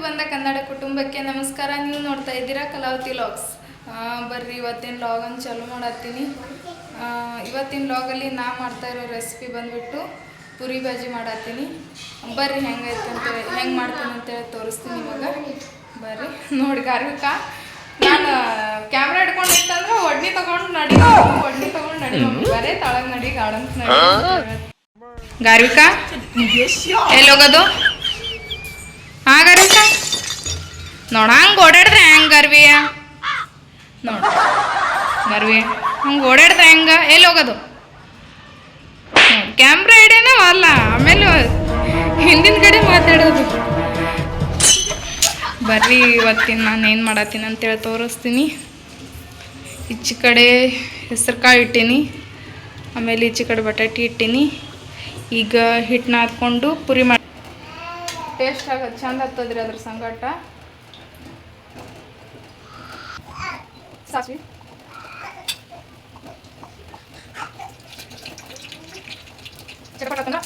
ಬಂದ ಕನ್ನಡ ಕುಟುಂಬಕ್ಕೆ ನಮಸ್ಕಾರ. ನೀವು ನೋಡ್ತಾ ಇದ್ದೀರಾ ಕಲಾವತಿ ಲಾಗ್ಸ್. ಬರ್ರಿ ಇವತ್ತಿನ ಲಾಗನ್ನು ಚಾಲೂ ಮಾಡತ್ತೀನಿ. ಇವತ್ತಿನ ಲಾಗಲ್ಲಿ ನಾ ಮಾಡ್ತಾ ಇರೋ ರೆಸಿಪಿ ಬಂದುಬಿಟ್ಟು ಪುರಿ ಭಾಜಿ ಮಾಡತ್ತೀನಿ. ಬರ್ರಿ ಹೆಂಗೈತೆ ಅಂತೇಳಿ ಹೆಂಗೆ ಮಾಡ್ತೀನಿ ಅಂತೇಳಿ ತೋರಿಸ್ತೀನಿ ನಿಮಗೆ. ಬರ್ರಿ ನೋಡಿ ಗಾರ್ವಿಕ, ನಾನು ಕ್ಯಾಮ್ರಾ ಹಿಡ್ಕೊಂಡು ಇತ್ತಂದ್ರೆ ಒಡ್ನಿ ತೊಗೊಂಡು ನಡಿ ಬರೇ ತಳಗೆ ನಡಿ ಗಾರ್ಡನ್ ನಡಿ. ಗಾರ್ವಿಕ ಎಲ್ಲೋಗೋದು? ಹಾಂ ಗಾರ್ವಿಕ, ನೋಡ ಹಂಗೆ ಓಡಾಡಿದ್ರೆ ಹೆಂಗೆ ಗರ್ವಿಯ? ನೋಡ ಗರ್ವಿ ಹಂಗೆ ಓಡಾಡಿದ್ರೆ ಹೆಂಗೆ? ಎಲ್ಲಿ ಹೋಗೋದು? ಕ್ಯಾಮ್ರಾ ಹಿಡಿಯೋಣ ಅಲ್ಲ, ಆಮೇಲೆ ಹಿಂದಿನ ಕಡೆ ಮಾತಾಡೋದು. ಬರ್ರಿ ಇವತ್ತಿನ ನಾನು ಏನು ಮಾಡತ್ತೀನಿ ಅಂತೇಳಿ ತೋರಿಸ್ತೀನಿ. ಈಚೆ ಕಡೆ ಹೆಸರು ಕಾಳು ಇಟ್ಟೀನಿ, ಆಮೇಲೆ ಈಚೆ ಕಡೆ ಬಟಾಟಿ ಇಟ್ಟೀನಿ. ಈಗ ಹಿಟ್ಟನ್ನ ಹಾಕ್ಕೊಂಡು ಪುರಿ ಮಾಡಿ ಟೇಸ್ಟ್ ಆಗೋದು ಚಂದ ಹತ್ತದ್ರಿ. ಅದ್ರ ಸಂಗಟ ಸಾಸಿವೆ, ಚಟಪಟ ಹಾಕಂದ್ರೆ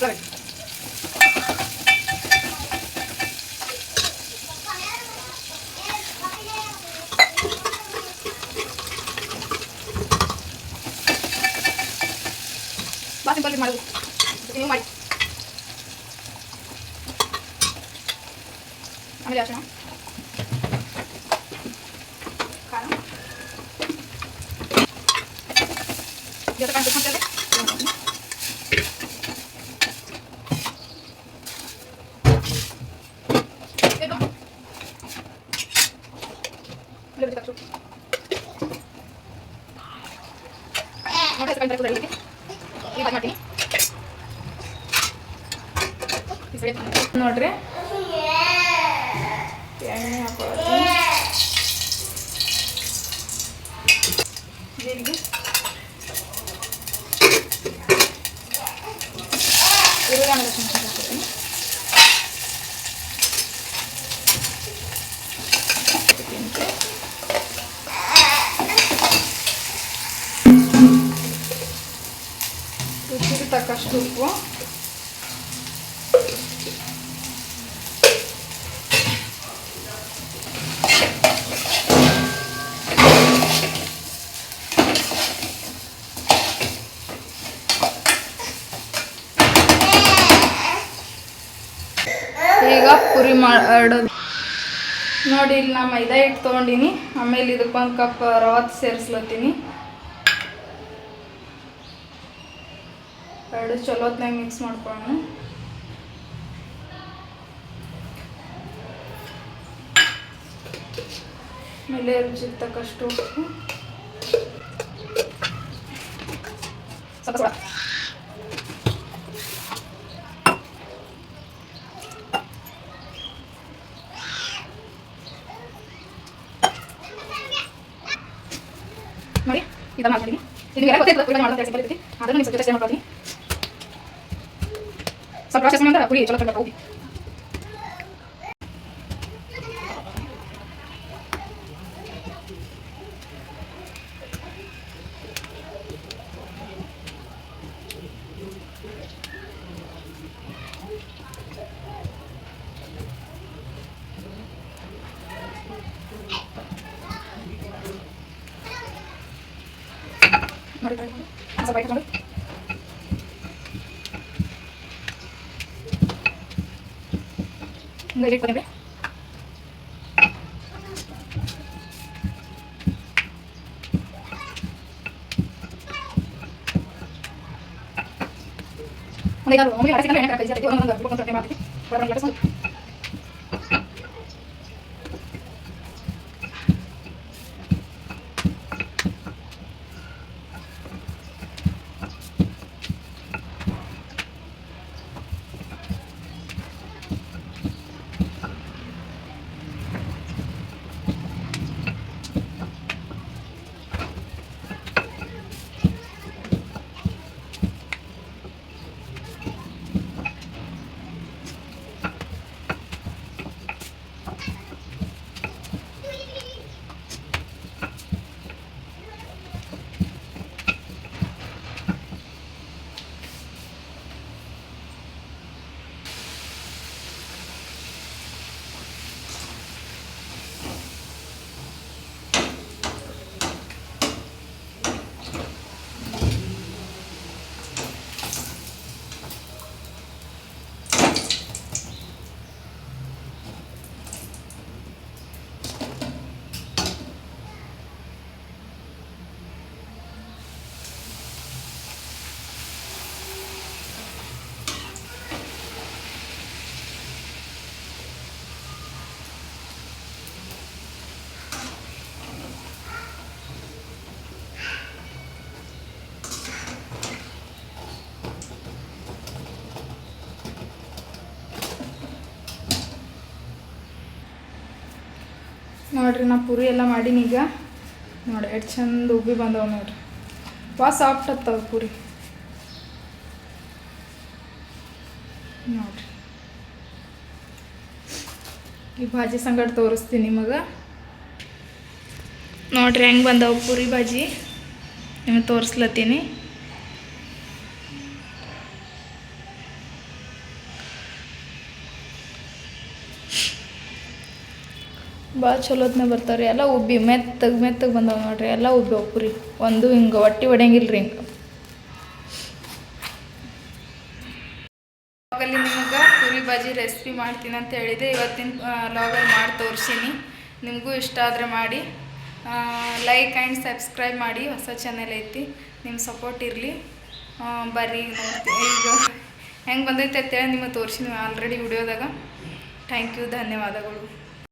ಬಾ ಸಿಂಪಲ್ ಮಾಡೋದು. ನೀವು ಮಾಡಿ ಆಮೇಲೆ ಅರ್ಶಿನ, ಖಾರ, ನೋಡ್ರಿ ಎಣ್ಣೆ ಹಾಕೊಳ್ಳೋದು, ಜೀರಿಗೆ, ಈರುಳ್ಳಿ, ಆಮೇಲೆ ಹಾಕ್ತೀನಿ. ರುಚಿಗೆ ತಕ್ಕಷ್ಟು ಉಪ್ಪು, ಈಗ ಪುರಿ ಮಾಡೋದು ನೋಡಿ. ಇಲ್ಲಿ ನಾ ಮೈದಾ ಹಿಟ್ಟು ತೊಗೊಂಡಿನಿ, ಆಮೇಲೆ ಇದಕ್ಕೊಂದು ಕಪ್ ರವೆ ಸೇರಿಸ್ಲತ್ತೀನಿ. ಎರಡು ಚಲೋ ಹೊತ್ನಾಗ ಮಿಕ್ಸ್ ಮಾಡ್ಕೊಳ್ಳೋಣ. ಆಮೇಲೆ ರುಚಿಗೆ ತಕ್ಕಷ್ಟು ಉಪ್ಪು, ಸ್ವಲ್ಪ ನೋಡಿ ಇದು ಮಾಡ್ತೀನಿ. ನಿಮಗೆ ಗೊತ್ತಿರ್ತದೆ ಪುರಿ ಮಾಡೋದು ಸಿಂಪಲ್ ಇರ್ತೈತಿ, ಅದನ್ನು ನೀವು ಸ್ವಲ್ಪ ಮಾಡ್ತೀನಿ. ಸ್ವಲ್ಪ ಪ್ರಾಸೆಸ್ ಮಾಡಿದ್ರೆ ಪುರಿ ಚಲೋ ಚಲೋ ಹೋಗಿ. ನೋಡಿ ಸ್ವಲ್ಪ ಐಟಮ್ ನೋಡಿ ಹಿಂಗೆ ಇಟ್ಕೊತೀನಿ. ಒಂದು ಐದಾರು ಒಮ್ಮೆ ಅರಸಿದ್ರೆ ಎಣ್ಣೆ ಕೈ ಜಾಸ್ತಿ ಒಂದೊಂದು ಬಿಟ್ಕೊಂಡು ಸ್ವಲ್ಪ ಮಾಡ್ತೀನಿ. ಬರೋಣ ಲಟ್ಟಿಸ್ಕೊಂಡು ನೋಡಿರಿ ನಾ ಪೂರಿ ಎಲ್ಲ ಮಾಡೀನಿ ಈಗ. ನೋಡಿ ಎಷ್ಟು ಚಂದ ಉಬ್ಬಿ ಬಂದವ ನೋಡಿರಿ. ಭಾಳ ಸಾಫ್ಟ್ ಹತ್ತವ ಪೂರಿ ನೋಡಿರಿ. ಈ ಭಾಜಿ ಸಂಗಡ ತೋರಿಸ್ತೀನಿ ನಿಮಗೆ. ನೋಡಿರಿ ಹೆಂಗೆ ಬಂದವು ಪೂರಿ ಭಾಜಿ ನಿಮಗೆ ತೋರಿಸ್ಲತ್ತೀನಿ. ಭಾಳ ಚಲೋತ್ನೇ ಬರ್ತಾವ್ರಿ. ಎಲ್ಲ ಉಬ್ಬಿ ಮೆತ್ತಗೆ ಬಂದವ ನೋಡ್ರಿ. ಎಲ್ಲ ಉಬ್ಬಿ ಪೂರಿ ಒಂದು ಹಿಂಗೆ ಹೊಟ್ಟಿ ಹೊಡೆಯಂಗಿಲ್ಲ ರೀ. ಹಿಂಗೆ ಲಾಗಲ್ಲಿ ನಿಮಗೆ ಪೂರಿ ಭಾಜಿ ರೆಸಿಪಿ ಮಾಡ್ತೀನಿ ಅಂತ ಹೇಳಿದೆ. ಇವತ್ತಿನ ಲಾಗಲ್ಲಿ ಮಾಡಿ ತೋರಿಸೀನಿ. ನಿಮಗೂ ಇಷ್ಟ ಆದರೆ ಮಾಡಿ ಲೈಕ್ ಆ್ಯಂಡ್ ಸಬ್ಸ್ಕ್ರೈಬ್ ಮಾಡಿ. ಹೊಸ ಚಾನೆಲ್ ಐತಿ, ನಿಮ್ಮ ಸಪೋರ್ಟ್ ಇರಲಿ. ಬರ್ರಿ ನೋಡ್ತೀನಿ ಈಗ ಹೆಂಗೆ ಬಂದೈತೆ ಅಂತೇಳಿ ನಿಮಗೆ ತೋರಿಸಿ ನೀವು ಆಲ್ರೆಡಿ ವಿಡಿಯೋದಾಗ. ಥ್ಯಾಂಕ್ ಯು, ಧನ್ಯವಾದಗಳು.